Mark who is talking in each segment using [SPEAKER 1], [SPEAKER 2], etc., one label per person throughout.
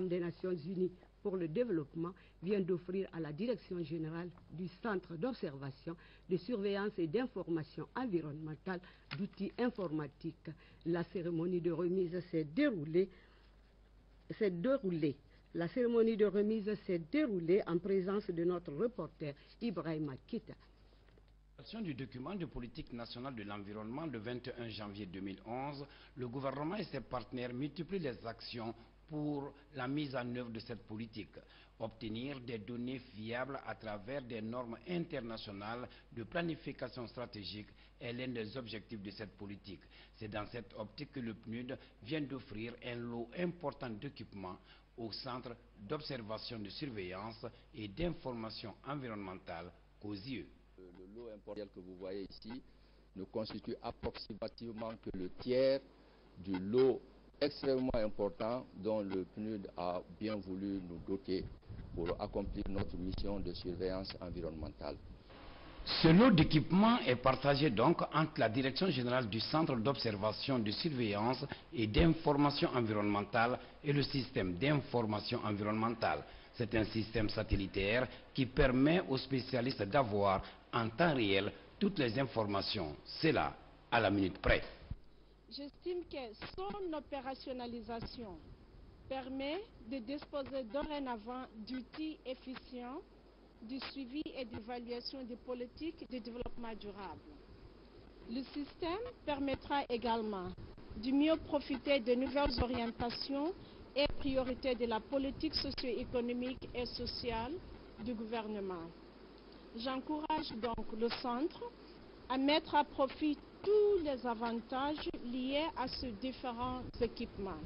[SPEAKER 1] des Nations Unies pour le développement vient d'offrir à la Direction générale du Centre d'observation, de surveillance et d'information environnementale d'outils informatiques. La cérémonie de remise s'est déroulée. La cérémonie de remise s'est déroulée en présence de notre reporter Ibrahima Kita.
[SPEAKER 2] Du document de politique nationale de l'environnement le 21 janvier 2011, le gouvernement et ses partenaires multiplient les actions pour la mise en œuvre de cette politique. Obtenir des données fiables à travers des normes internationales de planification stratégique est l'un des objectifs de cette politique. C'est dans cette optique que le PNUD vient d'offrir un lot important d'équipements au Centre d'observation, de surveillance et d'information environnementale COSIE.
[SPEAKER 3] Le lot important que vous voyez ici ne constitue approximativement que le tiers du lot extrêmement important dont le PNUD a bien voulu nous doter pour accomplir notre mission de surveillance environnementale.
[SPEAKER 2] Ce lot d'équipements est partagé donc entre la Direction générale du Centre d'observation, de surveillance et d'information environnementale et le système d'information environnementale. C'est un système satellitaire qui permet aux spécialistes d'avoir en temps réel toutes les informations. C'est là, à la minute près.
[SPEAKER 4] J'estime que son opérationnalisation permet de disposer dorénavant d'outils efficients du suivi et d'évaluation des politiques de développement durable. Le système permettra également de mieux profiter de nouvelles orientations et priorités de la politique socio-économique et sociale du gouvernement. J'encourage donc le centre à mettre à profit tous les avantages liés à ces différents équipements.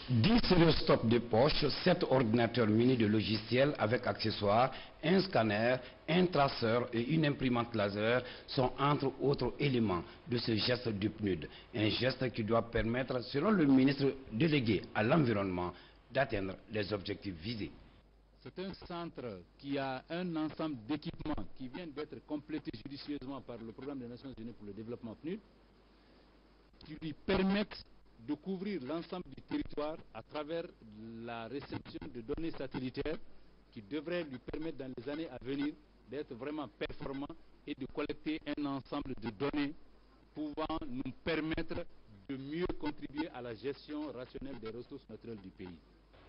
[SPEAKER 2] 10 stéréoscopes de poche, 7 ordinateurs munis de logiciels avec accessoires, un scanner, un traceur et une imprimante laser sont entre autres éléments de ce geste du PNUD. Un geste qui doit permettre, selon le ministre délégué à l'environnement, d'atteindre les objectifs visés.
[SPEAKER 5] C'est un centre qui a un ensemble d'équipements qui viennent d'être complétés judicieusement par le programme des Nations Unies pour le développement PNUD, qui lui permettent de couvrir l'ensemble du territoire à travers la réception de données satellitaires qui devraient lui permettre dans les années à venir d'être vraiment performant et de collecter un ensemble de données pouvant nous permettre de mieux contribuer à la gestion rationnelle des ressources naturelles du pays.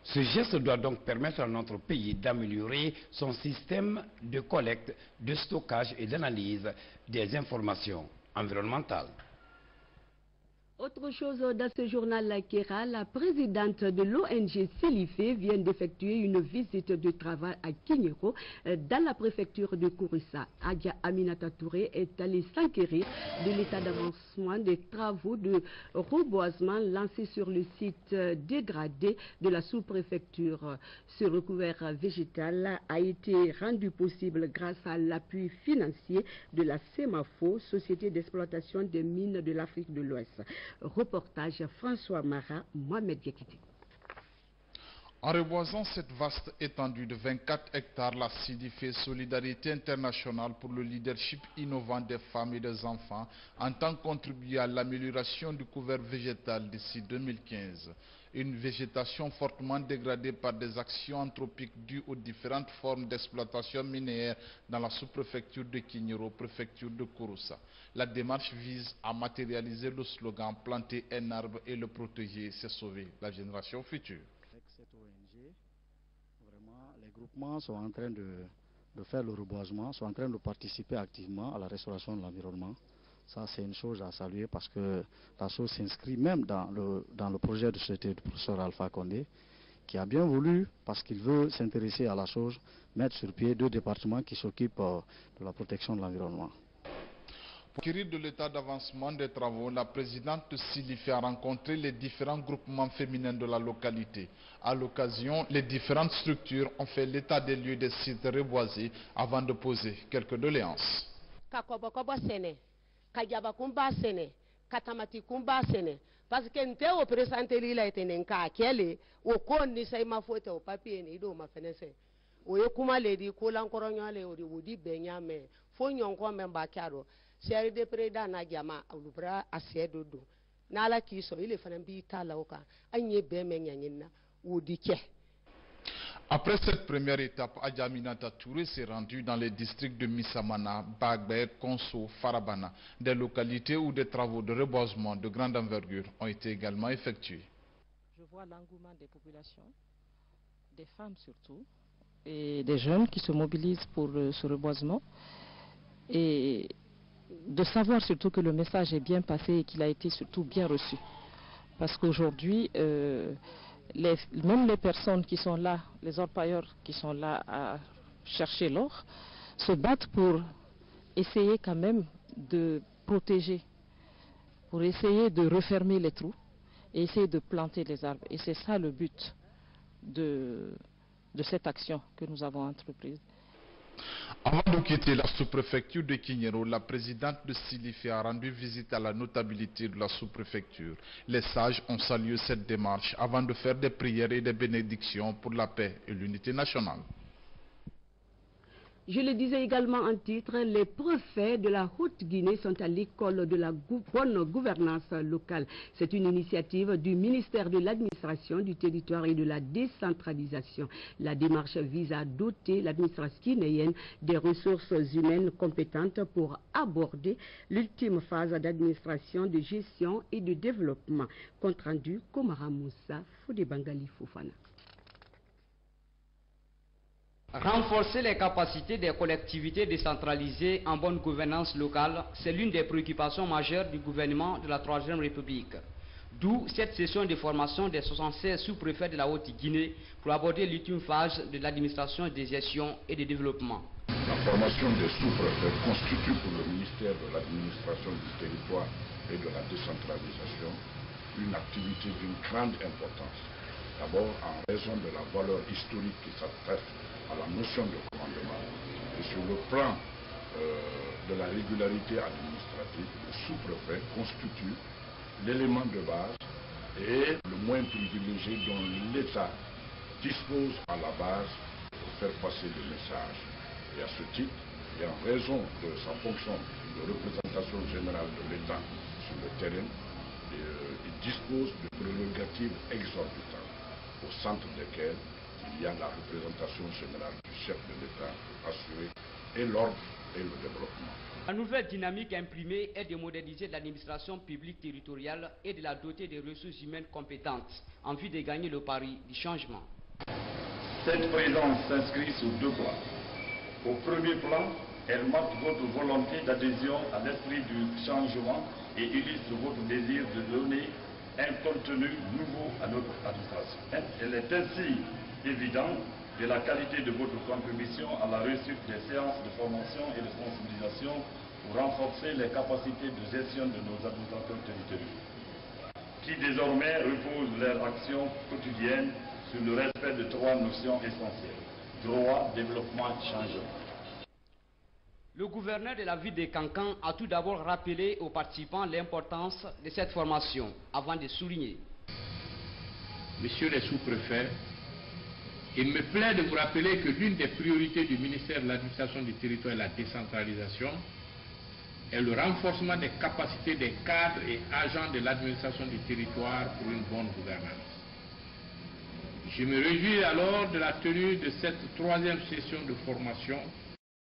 [SPEAKER 2] Ce geste doit donc permettre à notre pays d'améliorer son système de collecte, de stockage et d'analyse des informations environnementales.
[SPEAKER 1] Autre chose dans ce journal Kéra, la présidente de l'ONG Célifé vient d'effectuer une visite de travail à Kigniro dans la préfecture de Kouroussa. Adja Aminata Touré est allée s'enquérir de l'état d'avancement des travaux de reboisement lancés sur le site dégradé de la sous-préfecture. Ce recouvert végétal a été rendu possible grâce à l'appui financier de la SEMAFO, Société d'exploitation des mines de l'Afrique de l'Ouest. Reportage François Marat, Mohamed Gekiti.
[SPEAKER 6] En reboisant cette vaste étendue de 24 hectares, la CIDI fait Solidarité internationale pour le leadership innovant des femmes et des enfants entend contribuer à l'amélioration du couvert végétal d'ici 2015. Une végétation fortement dégradée par des actions anthropiques dues aux différentes formes d'exploitation minière dans la sous-préfecture de Kigniro, préfecture de Kouroussa. La démarche vise à matérialiser le slogan « Planter un arbre et le protéger, c'est sauver la génération future ».
[SPEAKER 7] Avec cette ONG, vraiment, les groupements sont en train de faire le reboisement, sont en train de participer activement à la restauration de l'environnement. Ça, c'est une chose à saluer parce que la chose s'inscrit même dans le projet de société du professeur Alpha Condé, qui a bien voulu, parce qu'il veut s'intéresser à la chose, mettre sur pied 2 départements qui s'occupent de la protection de l'environnement.
[SPEAKER 6] Pour acquérir de l'état d'avancement des travaux, la présidente de Silifé a rencontré les différents groupements féminins de la localité. À l'occasion, les différentes structures ont fait l'état des lieux des sites reboisés avant de poser quelques doléances.
[SPEAKER 8] Parce que nte o presente lila etenen ka kele o ko ni sai mafote o papier ni do ma fenese o ye kuma le di ko lan koronyo le o di wudi benya me fo nyon ko men ba kyaro seri de preda na jama alubra asedo do na la ki so ile fana bi tala o ka anye be men nyanyin na ou du quai.
[SPEAKER 6] Après cette première étape, Adjaminata Touré s'est rendu dans les districts de Missamana, Bagbe, Konso, Farabana, des localités où des travaux de reboisement de grande envergure ont été également effectués.
[SPEAKER 9] Je vois l'engouement des populations, des femmes surtout, et des jeunes qui se mobilisent pour ce reboisement, et de savoir surtout que le message est bien passé et qu'il a été surtout bien reçu. Parce qu'aujourd'hui, même les personnes qui sont là, les orpailleurs qui sont là à chercher l'or, se battent pour essayer quand même de protéger, pour essayer de refermer les trous et essayer de planter les arbres. Et c'est ça le but de cette action que nous avons entreprise.
[SPEAKER 6] Avant de quitter la sous-préfecture de Kignero, la présidente de Silifé a rendu visite à la notabilité de la sous-préfecture. Les sages ont salué cette démarche avant de faire des prières et des bénédictions pour la paix et l'unité nationale.
[SPEAKER 1] Je le disais également en titre, les préfets de la Haute-Guinée sont à l'école de la bonne gouvernance locale. C'est une initiative du ministère de l'administration, du territoire et de la décentralisation. La démarche vise à doter l'administration guinéenne des ressources humaines compétentes pour aborder l'ultime phase d'administration, de gestion et de développement. Compte rendu, Komara Moussa, Fodé Bangali Fofana.
[SPEAKER 10] Renforcer les capacités des collectivités décentralisées en bonne gouvernance locale, c'est l'une des préoccupations majeures du gouvernement de la Troisième République. D'où cette session de formation des 76 sous-préfets de la Haute-Guinée pour aborder l'ultime phase de l'administration de gestion et de développement.
[SPEAKER 11] La formation des sous-préfets constitue pour le ministère de l'administration du territoire et de la décentralisation une activité d'une grande importance. D'abord en raison de la valeur historique qui s'attache à la notion de commandement et sur le plan de la régularité administrative, le sous-préfet constitue l'élément de base et le moyen privilégié dont l'État dispose à la base pour faire passer le message. Et à ce titre, et en raison de sa fonction de représentation générale de l'État sur le terrain, il dispose de prérogatives exorbitantes, au centre desquelles il y a la représentation générale du chef de l'État assurée et l'ordre et le développement.
[SPEAKER 10] La nouvelle dynamique imprimée est de moderniser l'administration publique territoriale et de la doter des ressources humaines compétentes en vue de gagner le pari du changement.
[SPEAKER 12] Cette présence s'inscrit sur deux plans. Au premier plan, elle marque votre volonté d'adhésion à l'esprit du changement et illustre votre désir de donner un contenu nouveau à notre administration. Elle est ainsi évidente de la qualité de votre contribution à la réussite des séances de formation et de sensibilisation pour renforcer les capacités de gestion de nos administrateurs territoriaux, qui désormais reposent leur action quotidienne sur le respect de trois notions essentielles: droit, développement et changement.
[SPEAKER 10] Le gouverneur de la ville de Kankan a tout d'abord rappelé aux participants l'importance de cette formation, avant de souligner.
[SPEAKER 5] Messieurs les sous-préfets, il me plaît de vous rappeler que l'une des priorités du ministère de l'administration du territoire et de la décentralisation est le renforcement des capacités des cadres et agents de l'administration du territoire pour une bonne gouvernance. Je me réjouis alors de la tenue de cette troisième session de formation